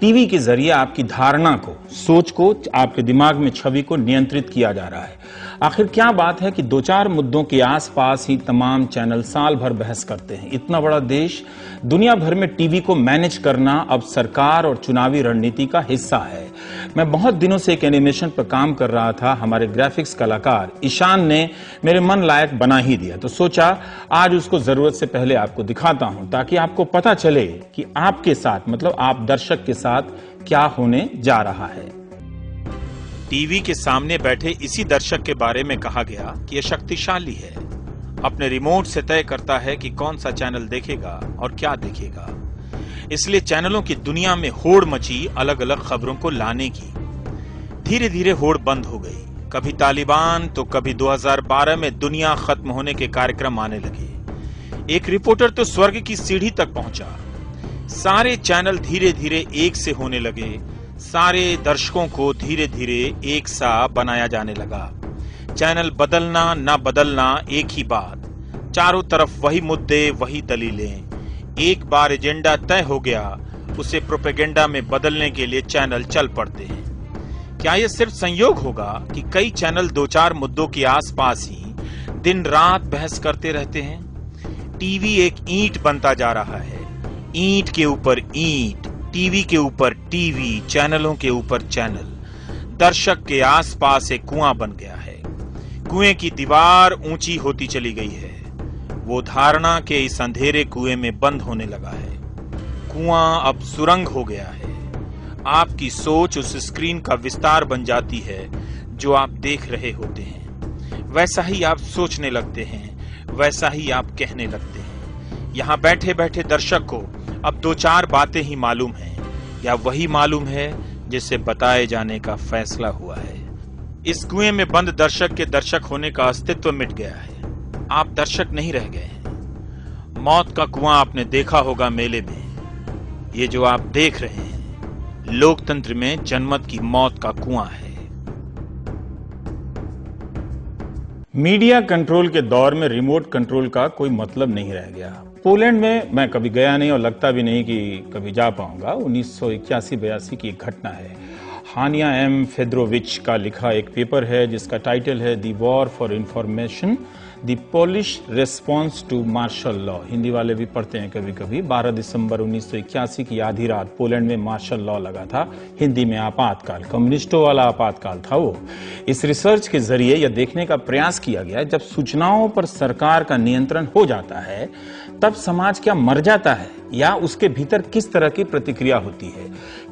TV के जरिए आपकी धारणा को, सोच को, आपके दिमाग में छवि को नियंत्रित किया जा रहा है। आखिर क्या बात है कि दो चार मुद्दों के आसपास ही तमाम चैनल साल भर बहस करते हैं। इतना बड़ा देश, दुनिया भर में टीवी को मैनेज करना अब सरकार और चुनावी रणनीति का हिस्सा है। मैं बहुत दिनों से एक एनिमेशन पर काम कर रहा था। हमारे ग्राफिक्स कलाकार ईशान ने मेरे मन लायक बना ही दिया, तो सोचा आज उसको जरूरत से पहले आपको दिखाता हूं, ताकि आपको पता चले कि आपके साथ, मतलब आप दर्शक के साथ क्या होने जा रहा है। टीवी के सामने बैठे इसी दर्शक के बारे में कहा गया कि यह शक्तिशाली है, अपने रिमोट से तय करता है कि कौन सा चैनल देखेगा और क्या देखेगा। इसलिए चैनलों की दुनिया में होड़ मची अलग अलग खबरों को लाने की। धीरे धीरे होड़ बंद हो गई। कभी तालिबान तो कभी 2012 में दुनिया खत्म होने के कार्यक्रम आने लगे। एक रिपोर्टर तो स्वर्ग की सीढ़ी तक पहुंचा। सारे चैनल धीरे धीरे एक से होने लगे। सारे दर्शकों को धीरे धीरे एक सा बनाया जाने लगा। चैनल बदलना ना बदलना एक ही बात, चारों तरफ वही मुद्दे, वही दलीलें। एक बार एजेंडा तय हो गया, उसे प्रोपेगेंडा में बदलने के लिए चैनल चल पड़ते हैं। क्या यह सिर्फ संयोग होगा कि कई चैनल दो चार मुद्दों के आसपास ही दिन रात बहस करते रहते हैं? टीवी एक ईंट बनता जा रहा है, ईंट के ऊपर ईंट, टीवी के ऊपर टीवी, चैनलों के ऊपर चैनल। दर्शक के आसपास एक कुआं बन गया है। कुएं की दीवार ऊंची होती चली गई है। वो धारणा के इस अंधेरे कुएं में बंद होने लगा है। कुआं अब सुरंग हो गया है। आपकी सोच उस स्क्रीन का विस्तार बन जाती है जो आप देख रहे होते हैं। वैसा ही आप सोचने लगते हैं, वैसा ही आप कहने लगते हैं। यहां बैठे बैठे दर्शक को अब दो चार बातें ही मालूम हैं, या वही मालूम है जिसे बताए जाने का फैसला हुआ है। इस कुएं में बंद दर्शक के दर्शक होने का अस्तित्व मिट गया है। आप दर्शक नहीं रह गए हैं। मौत का कुआं आपने देखा होगा मेले में। ये जो आप देख रहे हैं लोकतंत्र में जनमत की मौत का कुआं है। मीडिया कंट्रोल के दौर में रिमोट कंट्रोल का कोई मतलब नहीं रह गया। पोलैंड में मैं कभी गया नहीं और लगता भी नहीं कि कभी जा पाऊंगा। 1981-82 की एक घटना है। हानिया एम फेदरोविच का लिखा एक पेपर है जिसका टाइटल है the war for information, the Polish response to martial law. Hindi वाले भी पढ़ते हैं कभी कभी। 12 दिसंबर 1981 की आधी रात पोलैंड में मार्शल लॉ लगा था। हिंदी में आपातकाल, कम्युनिस्टों वाला आपातकाल था वो। इस रिसर्च के जरिए यह देखने का प्रयास किया गया, जब सूचनाओं पर सरकार का नियंत्रण हो जाता है तब समाज क्या मर जाता है, या उसके भीतर किस तरह की प्रतिक्रिया होती है।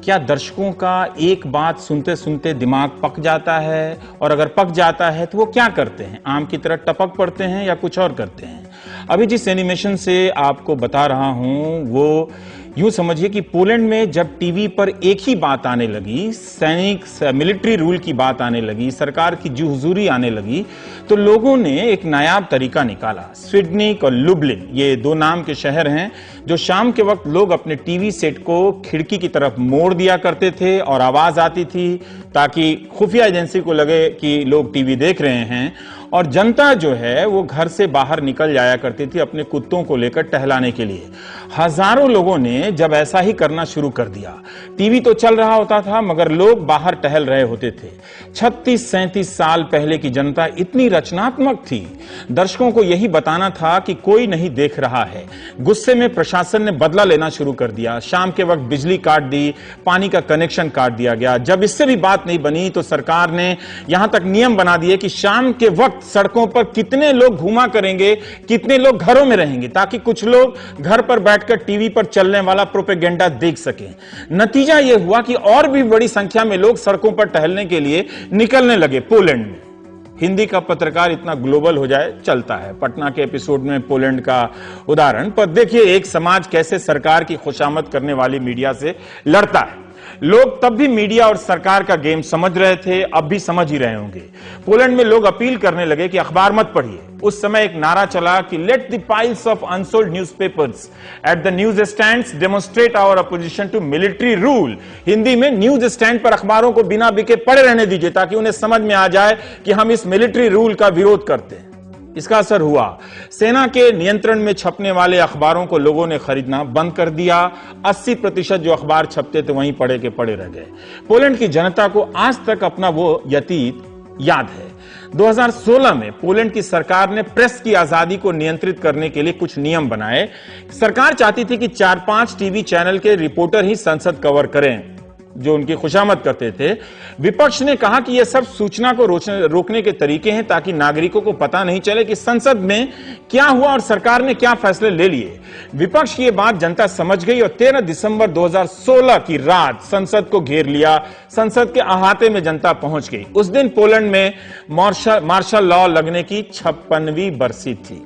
क्या दर्शकों का एक बात सुनते सुनते दिमाग पक जाता है, और अगर पक जाता है तो वो क्या करते हैं? आम की तरह टपक पड़ते हैं या कुछ और करते हैं? अभी जिस एनिमेशन से आपको बता रहा हूं वो यूं समझिए कि पोलैंड में जब टीवी पर एक ही बात आने लगी, सैनिक मिलिट्री रूल की बात आने लगी, सरकार की जी हुजूरी आने लगी, तो लोगों ने एक नायाब तरीका निकाला। स्वीडनिक और लुब्लिन, ये दो नाम के शहर हैं जो शाम के वक्त लोग अपने टीवी सेट को खिड़की की तरफ मोड़ दिया करते थे और आवाज आती थी ताकि खुफिया एजेंसी को लगे कि लोग टीवी देख रहे हैं, और जनता जो है वो घर से बाहर निकल जाया करती थी अपने कुत्तों को लेकर टहलाने के लिए। हजारों लोगों ने जब ऐसा ही करना शुरू कर दिया, टीवी तो चल रहा होता था मगर लोग बाहर टहल रहे होते थे। 36-37 साल पहले की जनता इतनी रचनात्मक थी, दर्शकों को यही बताना था कि कोई नहीं देख रहा है। गुस्से में प्रशासन ने बदला लेना शुरू कर दिया। शाम के वक्त बिजली काट दी, पानी का कनेक्शन काट दिया गया। जब इससे भी बात नहीं बनी तो सरकार ने यहां तक नियम बना दिए कि शाम के वक्त सड़कों पर कितने लोग घूमा करेंगे, कितने लोग घरों में रहेंगे, ताकि कुछ लोग घर पर बैठकर टीवी पर चलने वाला प्रोपेगेंडा देख सकें। नतीजा यह हुआ कि और भी बड़ी संख्या में लोग सड़कों पर टहलने के लिए निकलने लगे पोलैंड में। हिंदी का पत्रकार इतना ग्लोबल हो जाए चलता है। पटना के एपिसोड में पोलैंड का उदाहरण पर देखिए एक समाज कैसे सरकार की खुशामद करने वाली मीडिया से लड़ता है। लोग तब भी मीडिया और सरकार का गेम समझ रहे थे, अब भी समझ ही रहे होंगे। पोलैंड में लोग अपील करने लगे कि अखबार मत पढ़िए। उस समय एक नारा चला कि let the piles of unsold newspapers at the news stands demonstrate our opposition to military rule. Hindi में न्यूज स्टैंड पर अखबारों को बिना बिके पड़े रहने दीजिए ताकि उन्हें समझ में आ जाए कि हम इस मिलिट्री रूल का विरोध करते हैं। इसका असर हुआ। सेना के नियंत्रण में छपने वाले अखबारों को लोगों ने खरीदना बंद कर दिया। 80% जो अखबार छपते थे वहीं पड़े के पड़े रह गए। पोलैंड की जनता को आज तक अपना वो अतीत याद है। 2016 में पोलैंड की सरकार ने प्रेस की आजादी को नियंत्रित करने के लिए कुछ नियम बनाए। सरकार चाहती थी कि 4-5 टीवी चैनल के रिपोर्टर ही संसद कवर करें, जो उनकी खुशामद करते थे। विपक्ष ने कहा कि यह सब सूचना को रोकने के तरीके हैं ताकि नागरिकों को पता नहीं चले कि संसद में क्या हुआ और सरकार ने क्या फैसले ले लिए। विपक्ष की यह बात जनता समझ गई और 13 दिसंबर 2016 की रात संसद को घेर लिया। संसद के अहाते में जनता पहुंच गई। उस दिन पोलैंड में मार्शल लॉ लगने की 56वीं बरसी थी।